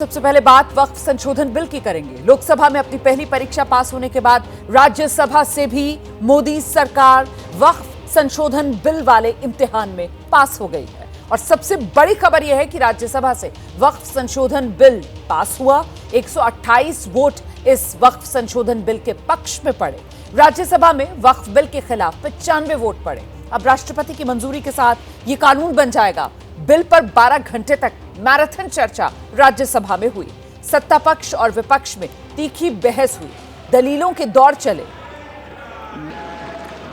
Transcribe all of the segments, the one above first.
सबसे पहले बात वक्फ संशोधन बिल की करेंगे। लोकसभा में अपनी पहली परीक्षा पास होने के बाद राज्यसभा से भी मोदी सरकार वक्फ संशोधन बिल वाले इम्तिहान में पास हो गई है। और सबसे बड़ी खबर यह है कि राज्यसभा से वक्फ संशोधन बिल पास हुआ। 128 वोट इस वक्फ संशोधन बिल के पक्ष में पड़े। राज्यसभा में वक्फ बिल के खिलाफ 95 वोट पड़े। अब राष्ट्रपति की मंजूरी के साथ ये कानून बन जाएगा। बिल पर 12 घंटे तक मैराथन चर्चा राज्यसभा में हुई। सत्ता पक्ष और विपक्ष में तीखी बहस हुई, दलीलों के दौर चले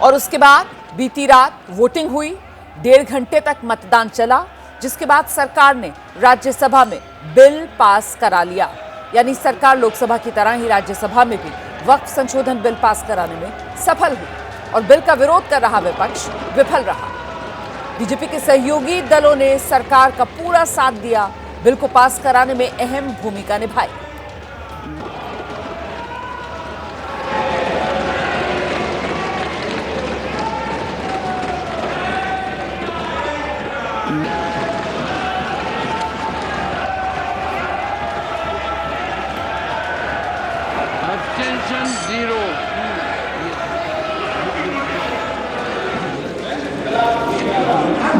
और उसके बाद बीती रात वोटिंग हुई। 1.5 घंटे तक मतदान चला, जिसके बाद सरकार ने राज्यसभा में बिल पास करा लिया। यानी सरकार लोकसभा की तरह ही राज्यसभा में भी वक्फ संशोधन बिल पास कराने में सफल हुई और बिल का विरोध कर रहा विपक्ष विफल रहा। बीजेपी के सहयोगी दलों ने सरकार का पूरा साथ दिया, बिल को पास कराने में अहम भूमिका निभाई। Abstention 0.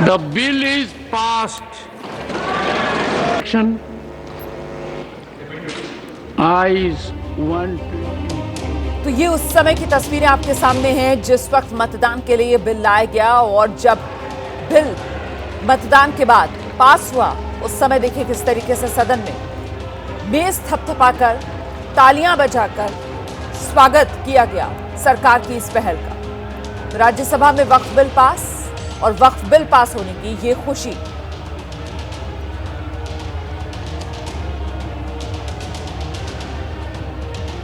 The bill is passed. Action. Ayes 120. तो ये उस समय की तस्वीरें आपके सामने हैं जिस वक्त मतदान के लिए बिल लाया गया और जब बिल मतदान के बाद पास हुआ उस समय देखिए किस तरीके से सदन में मेज थपथपाकर तालियां बजाकर स्वागत किया गया सरकार की इस पहल का। राज्यसभा में वक्फ बिल पास और वक्फ बिल पास होने की ये खुशी।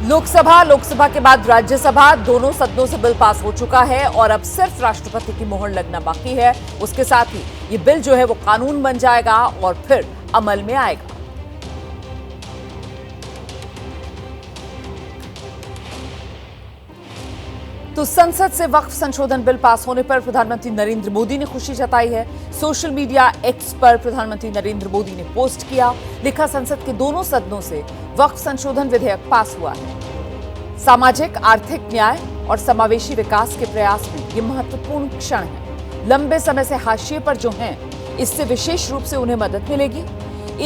लोकसभा के बाद राज्यसभा दोनों सदनों से बिल पास हो चुका है और अब सिर्फ राष्ट्रपति की मोहर लगना बाकी है। उसके साथ ही ये बिल जो है वो कानून बन जाएगा और फिर अमल में आएगा। तो संसद से वक्फ संशोधन बिल पास होने पर प्रधानमंत्री नरेंद्र मोदी ने खुशी जताई है। सोशल मीडिया एक्स पर प्रधानमंत्री नरेंद्र मोदी ने पोस्ट किया, लिखा संसद के दोनों सदनों से वक्फ संशोधन विधेयक पास हुआ है। सामाजिक आर्थिक न्याय और समावेशी विकास के प्रयास में ये महत्वपूर्ण क्षण है। लंबे समय से हाशिए पर जो हैं, इससे विशेष रूप से उन्हें मदद मिलेगी।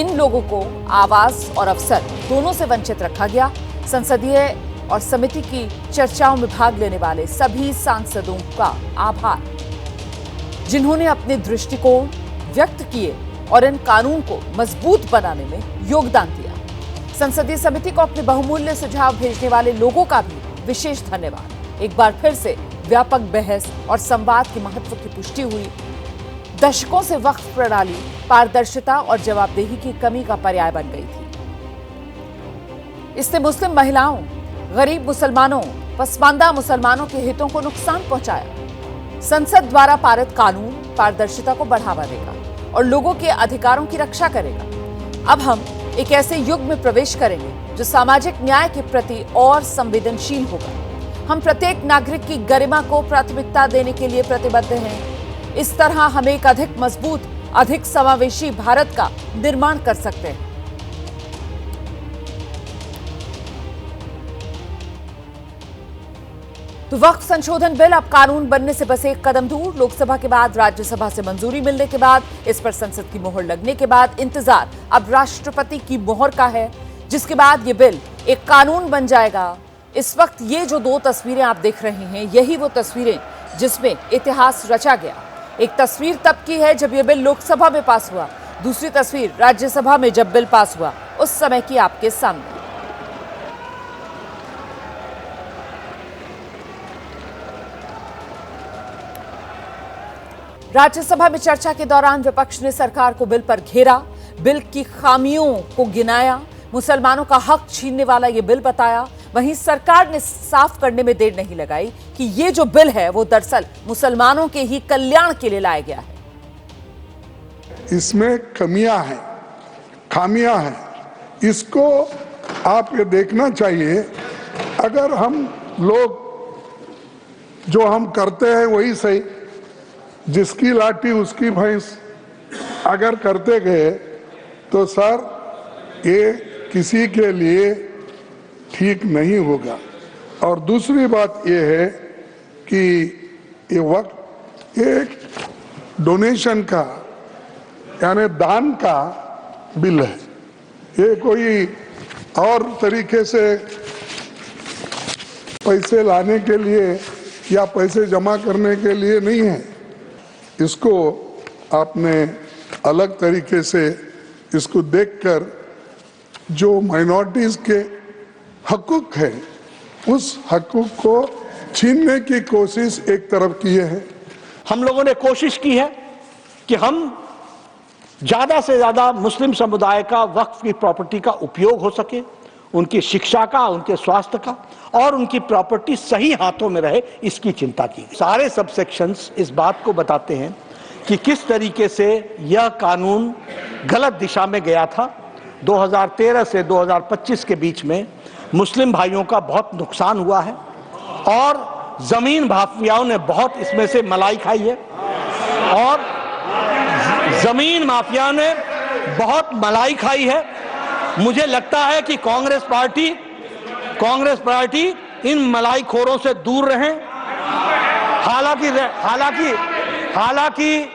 इन लोगों को आवाज और अवसर दोनों से वंचित रखा गया। संसदीय और समिति की चर्चाओं में भाग लेने वाले सभी सांसदों का आभार, जिन्होंने अपने दृष्टिकोण व्यक्त किए और इन कानून को मजबूत बनाने में योगदान दिया। संसदीय समिति को अपने बहुमूल्य सुझाव भेजने वाले लोगों का भी विशेष धन्यवाद। एक बार फिर से व्यापक बहस और संवाद के महत्व की पुष्टि हुई। दशकों से वक्फ प्रणाली पारदर्शिता और जवाबदेही की कमी का पर्याय बन गई थी। इससे मुस्लिम महिलाओं, गरीब मुसलमानों, पसमानदा मुसलमानों के हितों को नुकसान पहुंचाया। संसद द्वारा पारित कानून पारदर्शिता को बढ़ावा देगा और लोगों के अधिकारों की रक्षा करेगा। अब हम एक ऐसे युग में प्रवेश करेंगे जो सामाजिक न्याय के प्रति और संवेदनशील होगा। हम प्रत्येक नागरिक की गरिमा को प्राथमिकता देने के लिए प्रतिबद्ध हैं। इस तरह हम एक अधिक मजबूत, अधिक समावेशी भारत का निर्माण कर सकते हैं। तो वक्फ संशोधन बिल अब कानून बनने से बस एक कदम दूर। लोकसभा के बाद राज्यसभा से मंजूरी मिलने के बाद, इस पर संसद की मोहर लगने के बाद इंतजार अब राष्ट्रपति की मोहर का है, जिसके बाद ये बिल एक कानून बन जाएगा। इस वक्त ये जो 2 तस्वीरें आप देख रहे हैं, यही वो तस्वीरें जिसमें इतिहास रचा गया। एक तस्वीर तब की है जब यह बिल लोकसभा में पास हुआ, दूसरी तस्वीर राज्यसभा में जब बिल पास हुआ उस समय की आपके सामने। राज्यसभा में चर्चा के दौरान विपक्ष ने सरकार को बिल पर घेरा, बिल की खामियों को गिनाया, मुसलमानों का हक छीनने वाला यह बिल बताया। वहीं सरकार ने साफ करने में देर नहीं लगाई कि ये जो बिल है वो दरअसल मुसलमानों के ही कल्याण के लिए लाया गया है। इसमें खामियां हैं, इसको आप ये देखना चाहिए। अगर हम लोग जो हम करते हैं वही सही, जिसकी लाठी उसकी भैंस अगर करते गए तो सर ये किसी के लिए ठीक नहीं होगा। और दूसरी बात ये है कि ये वक्त एक डोनेशन का यानी दान का बिल है, ये कोई और तरीके से पैसे लाने के लिए या पैसे जमा करने के लिए नहीं है। इसको आपने अलग तरीके से इसको देखकर जो माइनॉरिटीज के हकूक है उस हकूक को छीनने की कोशिश एक तरफ की है। हम लोगों ने कोशिश की है कि हम ज्यादा से ज्यादा मुस्लिम समुदाय का वक्फ की प्रॉपर्टी का उपयोग हो सके, उनकी शिक्षा का, उनके स्वास्थ्य का, और उनकी प्रॉपर्टी सही हाथों में रहे, इसकी चिंता की। सारे सबसेक्शंस इस बात को बताते हैं कि किस तरीके से यह कानून गलत दिशा में गया था। 2013 से 2025 के बीच में मुस्लिम भाइयों का बहुत नुकसान हुआ है और जमीन माफियाओं ने बहुत इसमें से मलाई खाई है और जमीन माफिया ने बहुत मलाई खाई है। मुझे लगता है कि कांग्रेस पार्टी इन मलाईखोरों से दूर रहें। हालांकि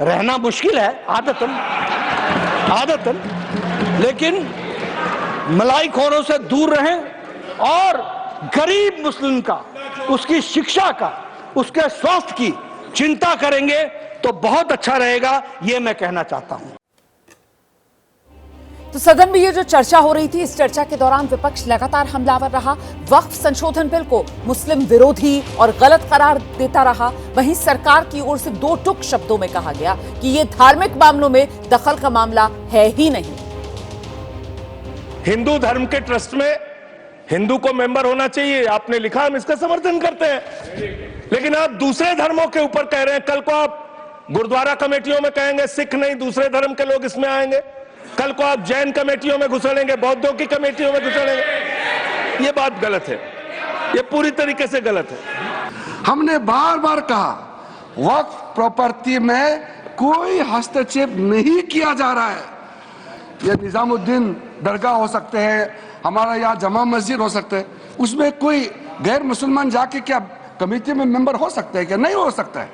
रहना मुश्किल है आदतन, लेकिन मलाईखोरों से दूर रहें और गरीब मुस्लिम का, उसकी शिक्षा का, उसके स्वास्थ्य की चिंता करेंगे तो बहुत अच्छा रहेगा, ये मैं कहना चाहता हूं। तो सदन में ये जो चर्चा हो रही थी, इस चर्चा के दौरान विपक्ष लगातार हमलावर रहा। वक्फ संशोधन बिल को मुस्लिम विरोधी और गलत करार देता रहा। वहीं सरकार की ओर से दो टुक शब्दों में कहा गया कि ये धार्मिक मामलों में दखल का मामला है ही नहीं। हिंदू धर्म के ट्रस्ट में हिंदू को मेंबर होना चाहिए, आपने लिखा, हम इसका समर्थन करते हैं। लेकिन आप दूसरे धर्मों के ऊपर कह रहे हैं। कल को आप गुरुद्वारा कमेटियों में कहेंगे सिख नहीं, दूसरे धर्म के लोग इसमें आएंगे। कल को आप जैन कमेटियों में घुसड़ेंगे, बौद्धों की कमेटियों में घुसड़ेंगे। ये बात गलत है, ये पूरी तरीके से गलत है। हमने बार बार कहा वक्फ प्रॉपर्टी में कोई हस्तक्षेप नहीं किया जा रहा है। ये निजामुद्दीन दरगाह हो सकते हैं, हमारा यहाँ जमा मस्जिद हो सकते हैं, उसमें कोई गैर मुसलमान जाके क्या कमेटी में मेंबर हो सकते हैं? क्या नहीं हो सकता है?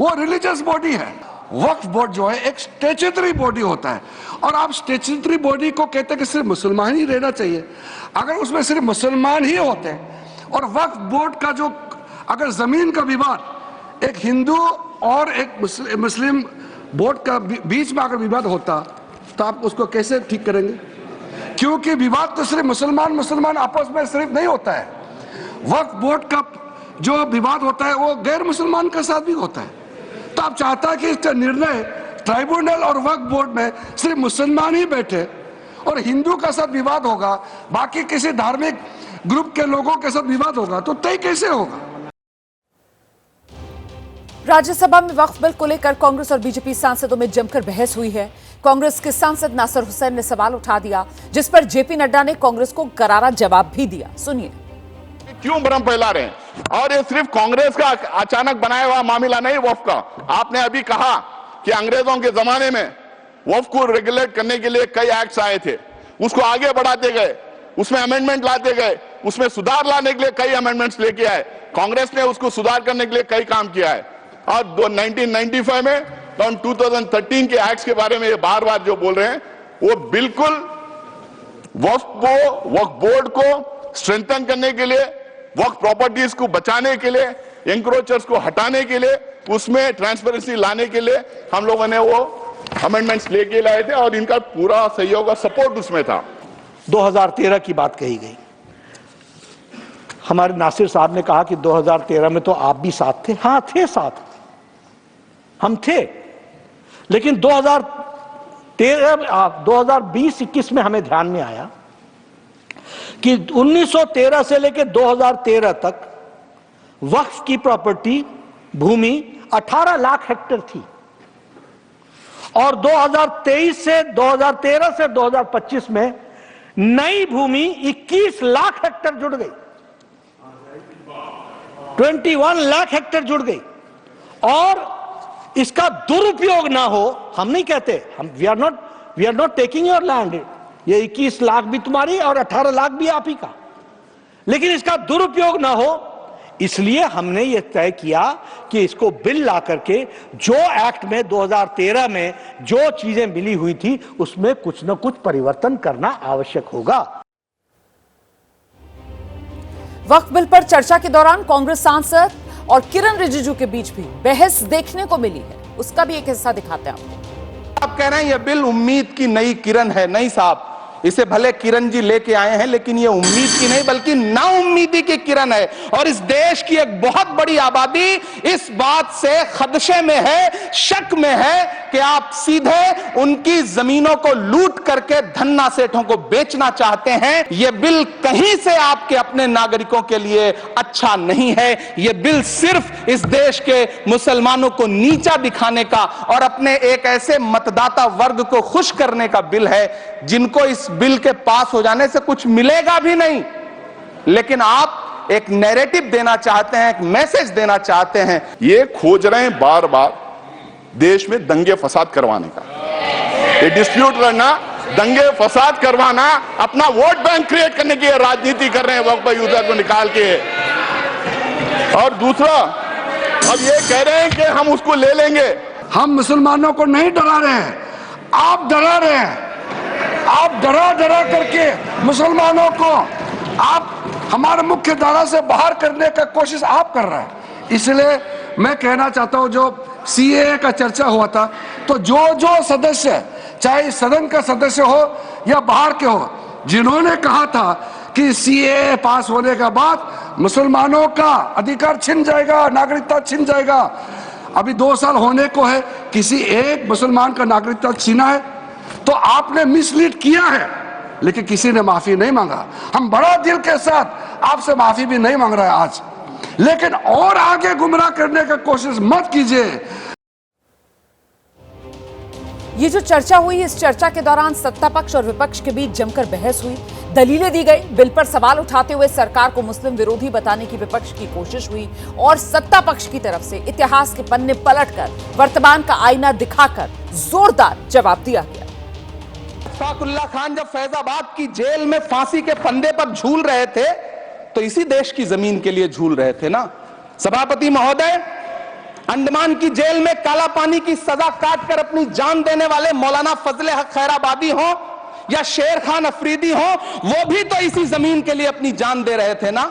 वो रिलीजियस बॉडी है। वक्फ बोर्ड जो है एक स्टैट्यूटरी बॉडी होता है और आप स्टैट्यूटरी बॉडी को कहते हैं कि सिर्फ मुसलमान ही रहना चाहिए। अगर उसमें सिर्फ मुसलमान ही होते हैं और वक्फ बोर्ड का जो अगर जमीन का विवाद एक हिंदू और एक मुस्लिम बोर्ड का बीच में अगर विवाद होता तो आप उसको कैसे ठीक करेंगे? क्योंकि विवाद तो सिर्फ मुसलमान आपस में सिर्फ नहीं होता है। वक्फ बोर्ड का जो विवाद होता है वो गैर मुसलमान के साथ भी होता है। तो आप चाहता है कि इसका निर्णय ट्राइब्यूनल और वक्फ बोर्ड में सिर्फ मुसलमान ही बैठे और हिंदू का साथ विवाद होगा, बाकी किसी धार्मिक ग्रुप के लोगों के साथ विवाद होगा, तो तय कैसे होगा? राज्यसभा में वक्फ बिल को लेकर कांग्रेस और बीजेपी सांसदों में जमकर बहस हुई है। कांग्रेस के सांसद नासिर हुसैन ने सवाल उठा दिया, जिस पर जेपी नड्डा ने कांग्रेस को करारा जवाब भी दिया। सुनिए। क्यों भ्रम फैला रहे हैं? और ये सिर्फ कांग्रेस का अचानक बनाया हुआ मामला नहीं वक्फ का। आपने अभी कहा कि अंग्रेजों के जमाने में वक्फ को रेगुलेट करने के लिए कई एक्ट्स आए थे, उसको आगे बढ़ाते गए, उसमें अमेंडमेंट लाते गए, उसमें सुधार लाने के लिए कई अमेंडमेंट्स लेके आए। कांग्रेस ने उसको सुधार करने के लिए कई काम किया है। और 1995 में 2013 के एक्ट्स के बारे में ये बार बार जो बोल रहे हैं वो बिल्कुल वक्फ बोर्ड को स्ट्रेंथन करने के लिए, वक्फ प्रॉपर्टीज को बचाने के लिए, एंक्रोचर्स को हटाने के लिए, उसमें ट्रांसपेरेंसी लाने के लिए हम लोगों ने वो अमेंडमेंट्स लेके लाए थे और इनका पूरा सहयोग और सपोर्ट उसमें था। 2013 की बात कही गई। हमारे नासिर साहब ने कहा कि 2013 में तो आप भी साथ थे। हाँ थे, साथ हम थे, लेकिन 2020-21 में हमें ध्यान में आया कि 1913 से लेकर 2013 तक वक्फ की प्रॉपर्टी भूमि 18 लाख हेक्टेयर थी और 2013 से 2025 में नई भूमि 21 लाख हेक्टेयर जुड़ गई, 21 लाख हेक्टेयर जुड़ गई। और इसका दुरुपयोग ना हो, हम नहीं कहते, हम we are not taking your land, ये 21 लाख भी तुम्हारी और 18 लाख भी आप ही का, लेकिन इसका दुरुपयोग ना हो इसलिए हमने ये तय किया कि इसको बिल ला करके जो एक्ट में 2013 में जो चीजें मिली हुई थी उसमें कुछ न कुछ परिवर्तन करना आवश्यक होगा। वक्फ बिल पर चर्चा के दौरान कांग्रेस सांसद और किरण रिजिजू के बीच भी बहस देखने को मिली है, उसका भी एक हिस्सा दिखाते हैं आपको। आप कह रहे हैं ये बिल उम्मीद की नई किरण है। नहीं साहब, इसे भले किरण जी लेके आए हैं लेकिन ये उम्मीद की नहीं बल्कि नाउम्मीदी की किरण है। और इस देश की एक बहुत बड़ी आबादी इस बात से खदशे में है, शक में है कि आप सीधे उनकी जमीनों को लूट करके धन्ना सेठों को बेचना चाहते हैं। यह बिल कहीं से आपके अपने नागरिकों के लिए अच्छा नहीं है। यह बिल सिर्फ इस देश के मुसलमानों को नीचा दिखाने का और अपने एक ऐसे मतदाता वर्ग को खुश करने का बिल है जिनको इस बिल के पास हो जाने से कुछ मिलेगा भी नहीं, लेकिन आप एक नैरेटिव देना चाहते हैं, एक मैसेज देना चाहते हैं। ये खोज रहे हैं बार बार देश में दंगे फसाद करवाने का, ये डिस्प्यूट करना, दंगे फसाद करवाना, अपना वोट बैंक क्रिएट करने की राजनीति कर रहे हैं वक्फ यूजर को निकाल के। और दूसरा, अब ये कह रहे हैं कि हम उसको ले लेंगे। हम मुसलमानों को नहीं डरा रहे हैं, आप डरा रहे हैं। आप डरा डरा करके मुसलमानों को आप हमारे मुख्य धारा से बाहर करने का कोशिश आप कर रहे हैं। इसलिए मैं कहना चाहता हूं, जो सीएए का चर्चा हुआ था तो जो सदस्य, चाहे सदन का सदस्य हो या बाहर के हो, जिन्होंने कहा था कि सीएए पास होने के बाद मुसलमानों का अधिकार छिन जाएगा, नागरिकता छिन जाएगा, अभी 2 साल होने को है, किसी एक मुसलमान का नागरिकता छीना है तो आपने मिसलीड किया है, लेकिन किसी ने माफी नहीं मांगा। हम बड़ा दिल के साथ आपसे माफी भी नहीं मांग रहे आज, लेकिन और आगे गुमराह करने की कोशिश मत कीजिए। ये जो चर्चा हुई, इस चर्चा के दौरान सत्ता पक्ष और विपक्ष के बीच जमकर बहस हुई, दलीलें दी गई, बिल पर सवाल उठाते हुए सरकार को मुस्लिम विरोधी बताने की विपक्ष की कोशिश हुई और सत्ता पक्ष की तरफ से इतिहास के पन्ने पलटकर वर्तमान का आईना दिखाकर जोरदार जवाब दिया गया। अशफाकुल्लाह खान जब फैजाबाद की जेल में फांसी के फंदे पर झूल रहे थे तो इसी देश की जमीन के लिए झूल रहे थे ना। सभापति महोदय, अंडमान की जेल में काला पानी की सजा काटकर अपनी जान देने वाले मौलाना फजले हक खैराबादी हो या शेर खान अफरीदी हो, वो भी तो इसी जमीन के लिए अपनी जान दे रहे थे ना।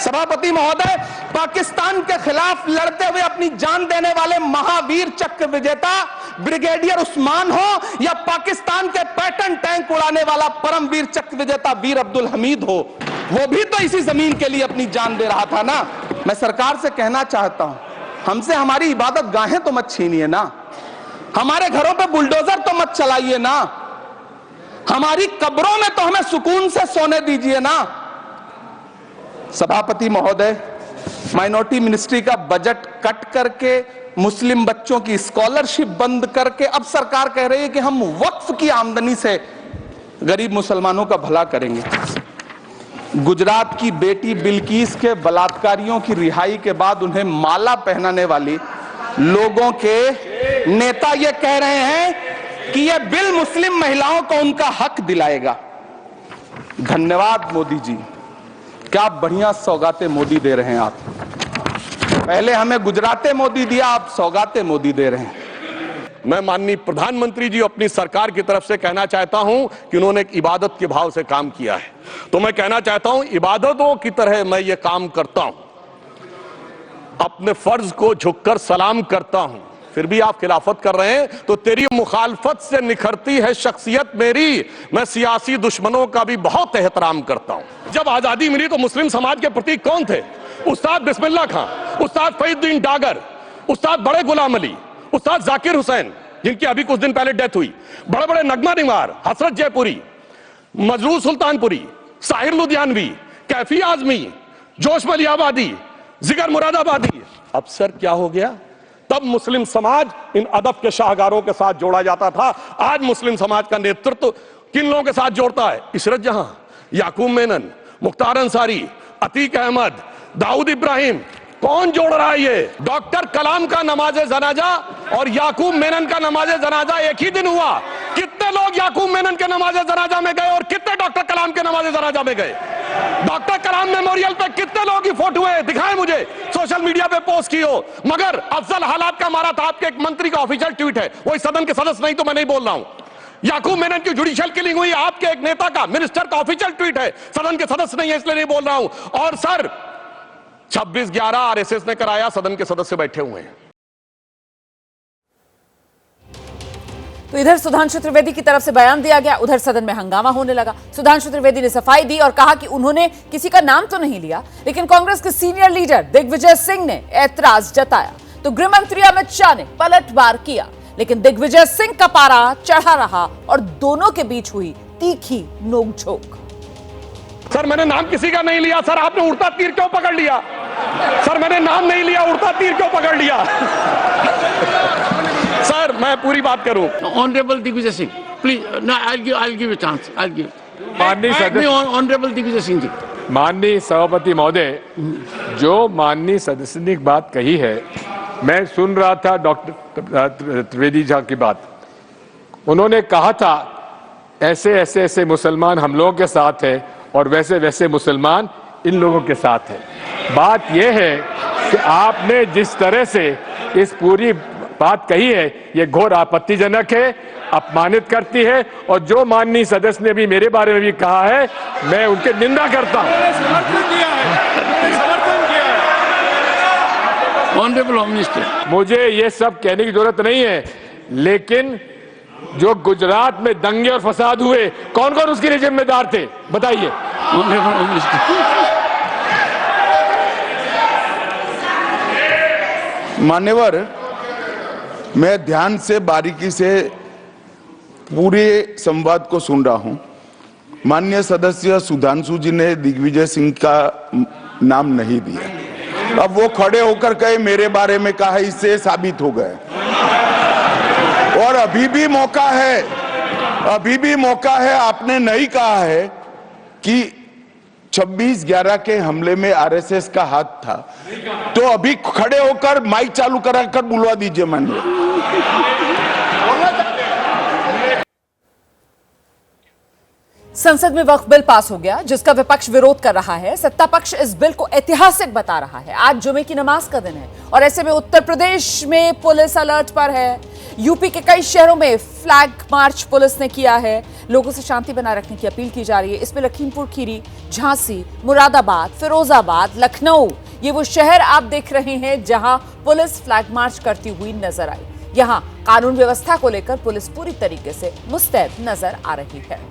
सभापति महोदय, पाकिस्तान के खिलाफ लड़ते हुए अपनी जान देने वाले महावीर चक्र विजेता ब्रिगेडियर उस्मान हो या पाकिस्तान के पैटर्न टैंक उड़ाने वाला परमवीर चक्र विजेता वीर अब्दुल हमीद हो, वो भी तो इसी जमीन के लिए अपनी जान दे रहा था ना। मैं सरकार से कहना चाहता हूं, हमसे हमारी इबादत गाहें तो मत छीनिए ना, हमारे घरों पे बुलडोजर तो मत चलाइए ना, हमारी कब्रों में तो हमें सुकून से सोने दीजिए ना। सभापति महोदय, माइनॉरिटी मिनिस्ट्री का बजट कट करके, मुस्लिम बच्चों की स्कॉलरशिप बंद करके अब सरकार कह रही है कि हम वक्फ की आमदनी से गरीब मुसलमानों का भला करेंगे। गुजरात की बेटी बिल्किस के बलात्कारियों की रिहाई के बाद उन्हें माला पहनाने वाली लोगों के नेता ये कह रहे हैं कि यह बिल मुस्लिम महिलाओं को उनका हक दिलाएगा। धन्यवाद मोदी जी, क्या बढ़िया सौगातें मोदी दे रहे हैं आप। पहले हमें गुजराते मोदी दिया, आप सौगातें मोदी दे रहे हैं। मैं माननीय प्रधानमंत्री जी अपनी सरकार की तरफ से कहना चाहता हूं कि उन्होंने एक इबादत के भाव से काम किया है, तो मैं कहना चाहता हूं इबादतों की तरह मैं ये काम करता हूं, अपने फर्ज को झुककर सलाम करता हूं, फिर भी आप खिलाफत कर रहे हैं तो तेरी मुखालफत से निखरती है शख्सियत मेरी। मैं सियासी दुश्मनों का भी बहुत एहतराम करता हूं। जब आजादी मिली तो मुस्लिम समाज के प्रतीक कौन थे? उस्ताद बिस्मिल्लाह खां, उस्ताद फरीदुद्दीन डागर, उस्ताद बड़े गुलाम अली, उस्ताद जाकिर हुसैन जिनकी अभी कुछ दिन पहले डेथ हुई, बड़े बड़े नगमा निगार हसरत जयपुरी, मजरूर सुल्तानपुरी, साहिर लुधियानवी, कैफी आजमी, जोश मलियाबादी, जिगर मुरादाबादी। अब सर क्या हो गया? तब मुस्लिम समाज इन अदब के शाहकारों के साथ जोड़ा जाता था, आज मुस्लिम समाज का नेतृत्व किन लोगों के साथ जोड़ता है? इशरत जहां, याकूब मेनन, मुख्तार अंसारी, अतीक अहमद, दाऊद इब्राहिम, कौन जोड़ रहा है ये? डॉक्टर कलाम का नमाज जनाजा और याकूब मेनन का नमाज जनाजा एक ही दिन हुआ। कितने लोग याकूब मेनन के नमाज जनाजा में गए और कितने डॉक्टर कलाम के नमाज जनाजा में गए? डॉक्टर कलाम मेमोरियल पे कितने लोग की फोटो है? दिखाएं मुझे, सोशल मीडिया पे पोस्ट की हो। मगर अफजल हालात का मारा था, आपके एक मंत्री का ऑफिशियल ट्वीट है, वो इस सदन के सदस्य नहीं तो मैं नहीं बोल रहा हूं। याकूब मेनन की जुडिशियल किलिंग हुई, आपके एक नेता का, मिनिस्टर का ऑफिशियल ट्वीट है, सदन के सदस्य नहीं है इसलिए नहीं बोल रहा हूं। और सर 26/11 आरएसएस ने कराया, सदन के सदस्य बैठे हुए हैं। तो इधर सुधांशु त्रिवेदी की तरफ से बयान दिया गया, उधर सदन में हंगामा होने लगा। सुधांशु त्रिवेदी ने सफाई दी और कहा कि उन्होंने किसी का नाम तो नहीं लिया, लेकिन कांग्रेस के सीनियर लीडर दिग्विजय सिंह ने ऐतराज जताया तो गृह मंत्री अमित शाह ने पलटवार किया, लेकिन दिग्विजय सिंह का पारा चढ़ा रहा और दोनों के बीच हुई तीखी नोकझोंक। सर मैंने नाम किसी का नहीं लिया। सर आपने उड़ता तीर क्यों पकड़ लिया? सर मैंने नाम नहीं लिया, उड़ता तीर क्यों पकड़ लिया? सर मैं पूरी बात करूं। Honorable Digvijay Singh, please. No, I'll give a chance. I'll give. माननीय सदस्य, Honorable Digvijay Singh जी। माननीय सभापति महोदय, जो माननीय सदस्य ने बात कही है, मैं सुन रहा था डॉक्टर त्रिवेदी जी की बात। उन्होंने कहा था ऐसे ऐसे ऐसे मुसलमान हम लोगों के साथ है और वैसे वैसे मुसलमान इन लोगों के साथ है। बात यह है कि आपने जिस तरह से इस पूरी बात कही है, ये घोर आपत्तिजनक है, अपमानित करती है। और जो माननीय सदस्य ने भी मेरे बारे में भी कहा है, मैं उनकी निंदा करता हूं। Honorable Home Minister, मुझे ये सब कहने की जरूरत नहीं है, लेकिन जो गुजरात में दंगे और फसाद हुए, कौन कौन उसके लिए जिम्मेदार थे बताइए? Honorable Home Minister। मान्यवर, मैं ध्यान से बारीकी से पूरे संवाद को सुन रहा हूं। माननीय सदस्य सुधांशु जी ने दिग्विजय सिंह का नाम नहीं दिया। अब वो खड़े होकर कहे मेरे बारे में कहा, इससे साबित हो गए। और अभी भी मौका है, अभी भी मौका है। आपने नहीं कहा है कि 26/11 के हमले में आरएसएस का हाथ था, तो अभी खड़े होकर माइक चालू कराकर बुलवा दीजिए। माननीय संसद में वक्फ बिल पास हो गया, जिसका विपक्ष विरोध कर रहा है। सत्ता पक्ष इस बिल को ऐतिहासिक बता रहा है। आज जुमे की नमाज का दिन है और ऐसे में उत्तर प्रदेश में पुलिस अलर्ट पर है। यूपी के कई शहरों में फ्लैग मार्च पुलिस ने किया है। लोगों से शांति बनाए रखने की अपील की जा रही है। इसमें लखीमपुर खीरी, झांसी, मुरादाबाद, फिरोजाबाद, लखनऊ, ये वो शहर आप देख रहे हैं जहां पुलिस फ्लैग मार्च करती हुई नजर आई। यहां कानून व्यवस्था को लेकर पुलिस पूरी तरीके से मुस्तैद नजर आ रही है।